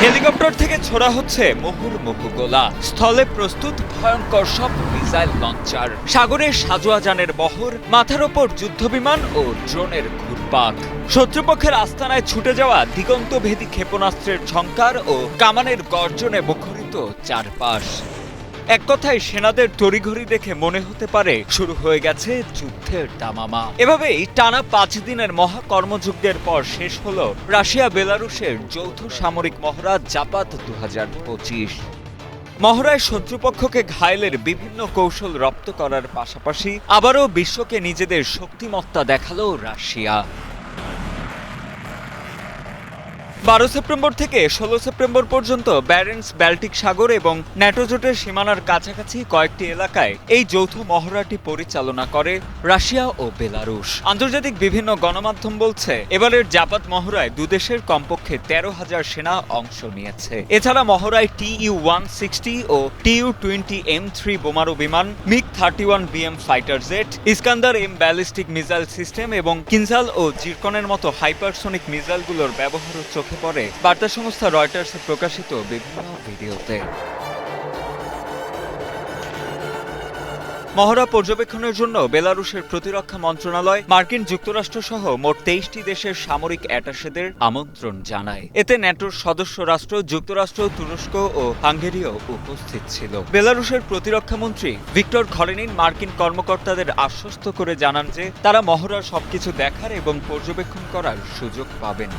Helicopter থেকে ছোড়া হচ্ছে মুহুর্মুহু গোলা, স্থলে প্রস্তুত ভয়ঙ্কর সব মিসাইল লঞ্চার, সাগরে সাজোয়া যানের বহর, মাথার ওপর যুদ্ধবিমান ও ড্রোনের ঘুরপাক। শত্রুপক্ষের আস্তানায় ছুটে যাওয়া দিগন্তভেদী ক্ষেপণাস্ত্রের ঝংকার ও কামানের গর্জনে মুখরিত চারপাশ। এক কথায় সেনাদের তড়িঘড়ি দেখে মনে হতে পারে শুরু হয়ে গেছে যুদ্ধের দামামা। এভাবেই টানা 5 দিনের মহা কর্মযজ্ঞের পর শেষ হলো রাশিয়া বেলারুশের যৌথ সামরিক মহড়া জাপাত 2025। মহড়ায় শত্রুপক্ষকে ঘায়েলের বিভিন্ন কৌশল রপ্ত করার পাশাপাশি আবারও বিশ্বকে নিজেদের শক্তিমত্তা দেখালো রাশিয়া। 12 সেপ্টেম্বর থেকে 16 সেপ্টেম্বর পর্যন্ত ব্যারেন্টস বাল্টিক সাগর এবং ন্যাটো জোটের সীমানার কাছাকাছি কয়েকটি এলাকায় এই যৌথ মহড়াটি পরিচালনা করে রাশিয়া ও বেলারুশ। আন্তর্জাতিক বিভিন্ন গণমাধ্যম বলছে, এবারের জাপাত মহড়ায় দুদেশের কমপক্ষে 13,000 সেনা অংশ নিয়েছে। এছাড়া মহড়ায় TU-160 ও TU-20M3 বোমারু বিমান, MiG-31BM fighter jet, Iskander M ballistic missile system এবং কিনজাল ও জিরকনের মতো হাইপারসনিক মিসাইলগুলোর ব্যবহারও চোখে পড়ে বার্তা সংস্থা রয়টার্সে প্রকাশিত বিভিন্ন ভিডিওতে। মহড়া পর্যবেক্ষণের জন্য বেলারুশের প্রতিরক্ষা মন্ত্রণালয় মার্কিন যুক্তরাষ্ট্র সহ মোট 23টি দেশের সামরিক অ্যাটাশেদের আমন্ত্রণ জানায়। এতে ন্যাটোর সদস্য রাষ্ট্র যুক্তরাষ্ট্র, তুরস্ক ও হাঙ্গেরিও উপস্থিত ছিল। বেলারুশের প্রতিরক্ষা মন্ত্রী ভিক্টর খলিনিন মার্কিন কর্মকর্তাদের আশ্বস্ত করে জানান যে তারা মহড়ার সবকিছু দেখার এবং পর্যবেক্ষণ করার সুযোগ পাবেন।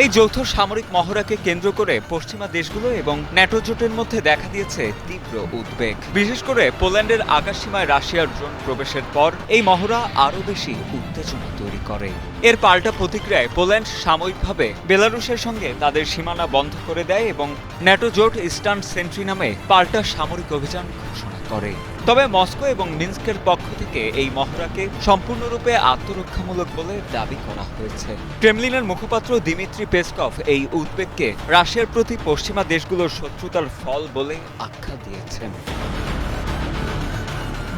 এই যৌথ সামরিক মহড়াকে কেন্দ্র করে পশ্চিমা দেশগুলো এবং ন্যাটো জোটের মধ্যে দেখা দিয়েছে তীব্র উদ্বেগ। বিশেষ করে পোল্যান্ডের আকাশসীমায় রাশিয়ার ড্রোন প্রবেশের পর এই মহড়া আরও বেশি উত্তেজনা তৈরি করে। এর পাল্টা প্রতিক্রিয়ায় পোল্যান্ড সাময়িকভাবে বেলারুশের সঙ্গে তাদের সীমানা বন্ধ করে দেয় এবং ন্যাটো জোট ইস্টার্ন সেন্ট্রি নামে পাল্টা সামরিক অভিযান ঘোষণা করে। তবে মস্কো এবং মিন্স্কের পক্ষ থেকে এই মহড়াকে সম্পূর্ণরূপে আত্মরক্ষামূলক বলে দাবি করা হয়েছে। ক্রেমলিনের মুখপাত্র দিমিত্রি পেসকভ এই উদ্বেগকে রাশিয়ার প্রতি পশ্চিমা দেশগুলোর শত্রুতার ফল বলে আখ্যা দিয়েছেন।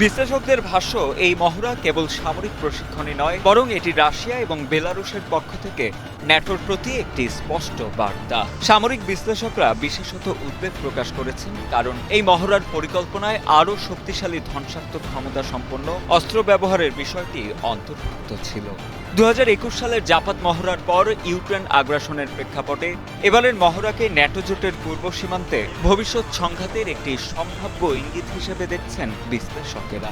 বিশ্লেষকদের ভাষ্য, এই মহড়া কেবল সামরিক প্রশিক্ষণই নয়, বরং এটি রাশিয়া এবং বেলারুশের পক্ষ থেকে ন্যাটোর প্রতি একটি স্পষ্ট বার্তা। সামরিক বিশ্লেষকরা বিশেষত উদ্বেগ প্রকাশ করেছেন, কারণ এই মহড়ার পরিকল্পনায় আরও শক্তিশালী ধ্বংসাত্মক ক্ষমতা সম্পন্ন অস্ত্র ব্যবহারের বিষয়টি অন্তর্ভুক্ত ছিল। 2021 সালের জাপাত মহড়ার পর ইউক্রেন আগ্রাসনের প্রেক্ষাপটে এবারের মহড়াকে ন্যাটো জোটের পূর্ব সীমান্তে ভবিষ্যৎ সংঘাতের একটি সম্ভাব্য ইঙ্গিত হিসেবে দেখছেন বিশ্লেষকেরা।